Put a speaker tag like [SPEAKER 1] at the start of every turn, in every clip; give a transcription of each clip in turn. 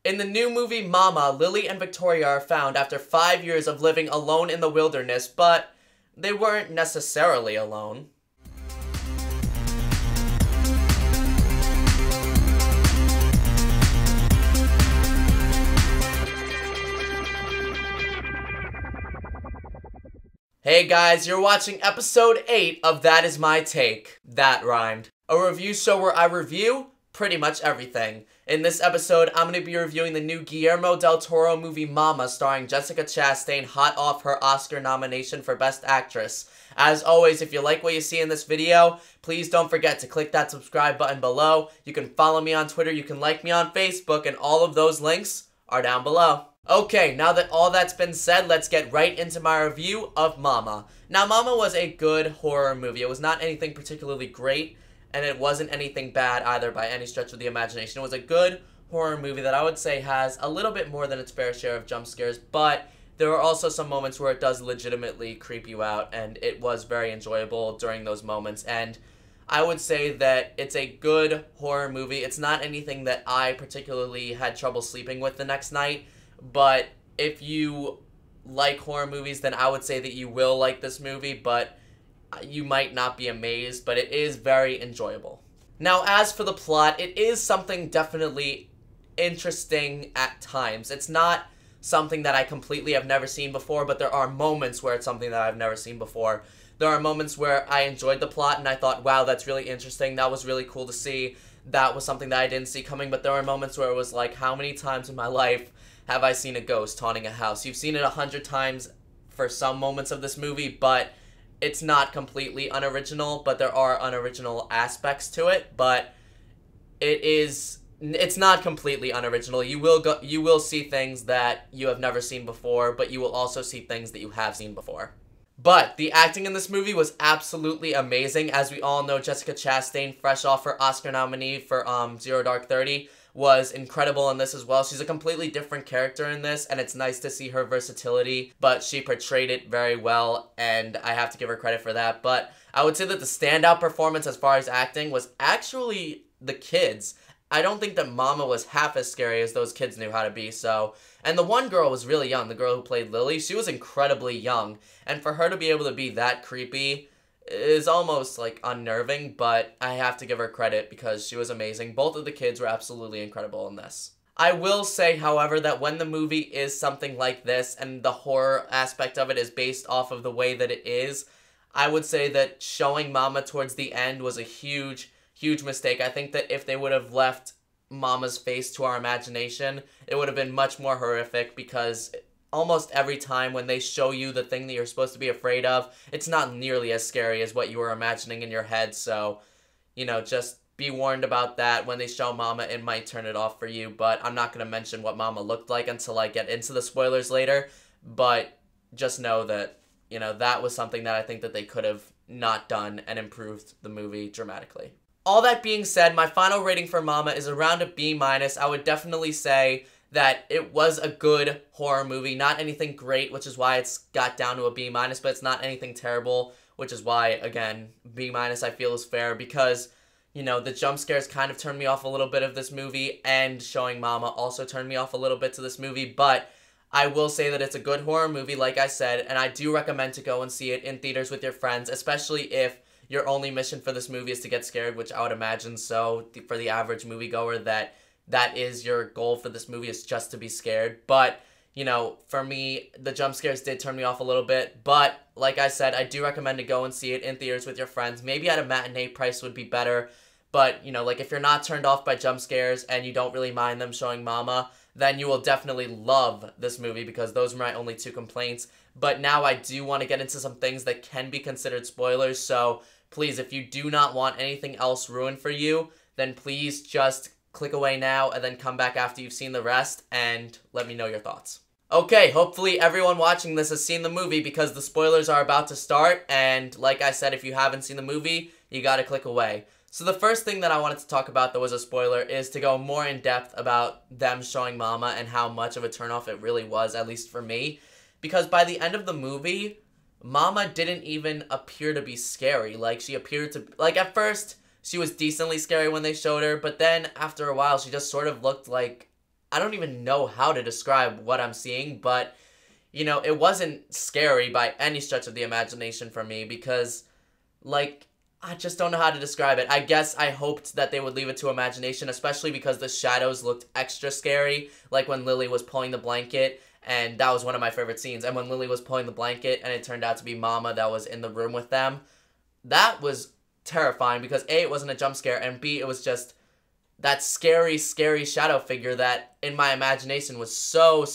[SPEAKER 1] In the new movie Mama, Lily and Victoria are found after 5 years of living alone in the wilderness, but they weren't necessarily alone. Hey guys, you're watching episode 8 of That Is My Take. That rhymed. A review show where I review pretty much everything. In this episode, I'm going to be reviewing the new Guillermo Del Toro movie Mama, starring Jessica Chastain, hot off her Oscar nomination for Best Actress. As always, if you like what you see in this video, please don't forget to click that subscribe button below. You can follow me on Twitter, you can like me on Facebook, and all of those links are down below. Okay, now that all that's been said, let's get right into my review of Mama. Now, Mama was a good horror movie. It was not anything particularly great, and it wasn't anything bad either by any stretch of the imagination. It was a good horror movie that I would say has a little bit more than its fair share of jump scares, but there are also some moments where it does legitimately creep you out, and it was very enjoyable during those moments, and I would say that it's a good horror movie. It's not anything that I particularly had trouble sleeping with the next night, but if you like horror movies, then I would say that you will like this movie, but you might not be amazed, but it is very enjoyable. Now, as for the plot, it is something definitely interesting at times. It's not something that I completely have never seen before, but there are moments where it's something that I've never seen before. There are moments where I enjoyed the plot and I thought, wow, that's really interesting. That was really cool to see. That was something that I didn't see coming, but there are moments where it was like, how many times in my life have I seen a ghost haunting a house? You've seen it 100 times for some moments of this movie, but it's not completely unoriginal, but there are unoriginal aspects to it, but it's not completely unoriginal. You will see things that you have never seen before, but you will also see things that you have seen before. But the acting in this movie was absolutely amazing. As we all know, Jessica Chastain, fresh off her Oscar nominee for Zero Dark 30, was incredible in this as well. She's a completely different character in this, and it's nice to see her versatility, but she portrayed it very well, and I have to give her credit for that. But I would say that the standout performance as far as acting was actually the kids. I don't think that Mama was half as scary as those kids knew how to be, so... And the one girl was really young, the girl who played Lily, she was incredibly young, and for her to be able to be that creepy is almost, like, unnerving, but I have to give her credit because she was amazing. Both of the kids were absolutely incredible in this. I will say, however, that when the movie is something like this, and the horror aspect of it is based off of the way that it is, I would say that showing Mama towards the end was a huge mistake. I think that if they would have left Mama's face to our imagination, it would have been much more horrific, because almost every time when they show you the thing that you're supposed to be afraid of, it's not nearly as scary as what you were imagining in your head, so, you know, just be warned about that. When they show Mama, it might turn it off for you, but I'm not going to mention what Mama looked like until I get into the spoilers later, but just know that, you know, that was something that I think that they could have not done and improved the movie dramatically. All that being said, my final rating for Mama is around a B-. I would definitely say that it was a good horror movie. Not anything great, which is why it's got down to a B-, but it's not anything terrible, which is why, again, B- I feel is fair, because, you know, the jump scares kind of turned me off a little bit of this movie, and showing Mama also turned me off a little bit to this movie, but I will say that it's a good horror movie, like I said, and I do recommend to go and see it in theaters with your friends, especially if your only mission for this movie is to get scared, which I would imagine so for the average moviegoer, that is your goal for this movie, is just to be scared. But, you know, for me, the jump scares did turn me off a little bit. But, like I said, I do recommend to go and see it in theaters with your friends. Maybe at a matinee price would be better. But, you know, like, if you're not turned off by jump scares and you don't really mind them showing Mama, then you will definitely love this movie, because those are my only 2 complaints. But now I do want to get into some things that can be considered spoilers, so please, if you do not want anything else ruined for you, then please just click away now and then come back after you've seen the rest and let me know your thoughts. Okay, hopefully everyone watching this has seen the movie, because the spoilers are about to start, and like I said, if you haven't seen the movie, you gotta click away. So the first thing that I wanted to talk about that was a spoiler is to go more in depth about them showing Mama and how much of a turnoff it really was, at least for me. Because by the end of the movie, Mama didn't even appear to be scary. Like, she appeared to... Like, at first, she was decently scary when they showed her, but then, after a while, she just sort of looked like I don't even know how to describe what I'm seeing, but, you know, it wasn't scary by any stretch of the imagination for me because, like, I just don't know how to describe it. I guess I hoped that they would leave it to imagination, especially because the shadows looked extra scary, like when Lily was pulling the blanket, and that was one of my favorite scenes. And when Lily was pulling the blanket and it turned out to be Mama that was in the room with them, that was terrifying because A, it wasn't a jump scare, and B, it was just that scary, scary shadow figure that in my imagination was so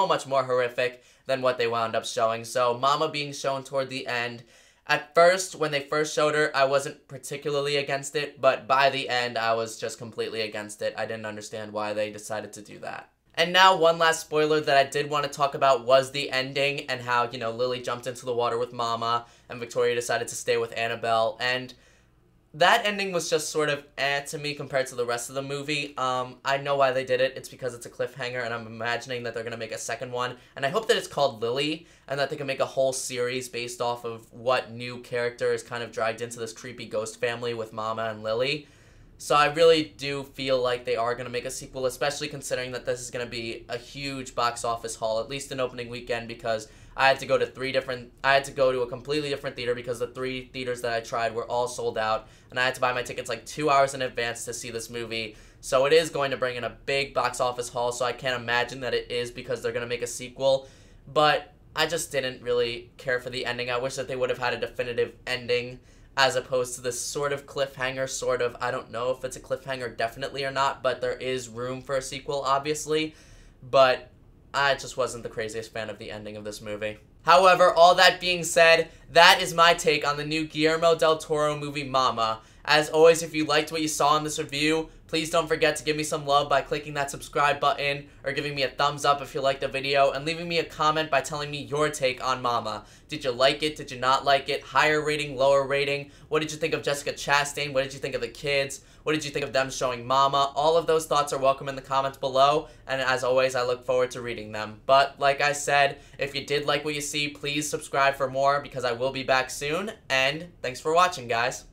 [SPEAKER 1] much more horrific than what they wound up showing. So Mama being shown toward the end, at first, when they first showed her, I wasn't particularly against it, but by the end, I was just completely against it. I didn't understand why they decided to do that. And now, one last spoiler that I did want to talk about was the ending and how, you know, Lily jumped into the water with Mama and Victoria decided to stay with Annabelle. And that ending was just sort of to me compared to the rest of the movie. I know why they did it. It's because it's a cliffhanger, and I'm imagining that they're going to make a second one. And I hope that it's called Lily, and that they can make a whole series based off of what new character is kind of dragged into this creepy ghost family with Mama and Lily. So I really do feel like they are going to make a sequel, especially considering that this is going to be a huge box office haul, at least in opening weekend, because I had to go to a completely different theater because the 3 theaters that I tried were all sold out, and I had to buy my tickets like 2 hours in advance to see this movie. So it is going to bring in a big box office haul, so I can't imagine that it is because they're going to make a sequel. But I just didn't really care for the ending. I wish that they would have had a definitive ending as opposed to this sort of cliffhanger, sort of. I don't know if it's a cliffhanger definitely or not, but there is room for a sequel, obviously. But I just wasn't the craziest fan of the ending of this movie. However, all that being said, that is my take on the new Guillermo Del Toro movie, Mama. As always, if you liked what you saw in this review, please don't forget to give me some love by clicking that subscribe button or giving me a thumbs up if you liked the video and leaving me a comment by telling me your take on Mama. Did you like it? Did you not like it? Higher rating? Lower rating? What did you think of Jessica Chastain? What did you think of the kids? What did you think of them showing Mama? All of those thoughts are welcome in the comments below, and as always, I look forward to reading them. But like I said, if you did like what you see, please subscribe for more because I will be back soon, and thanks for watching, guys.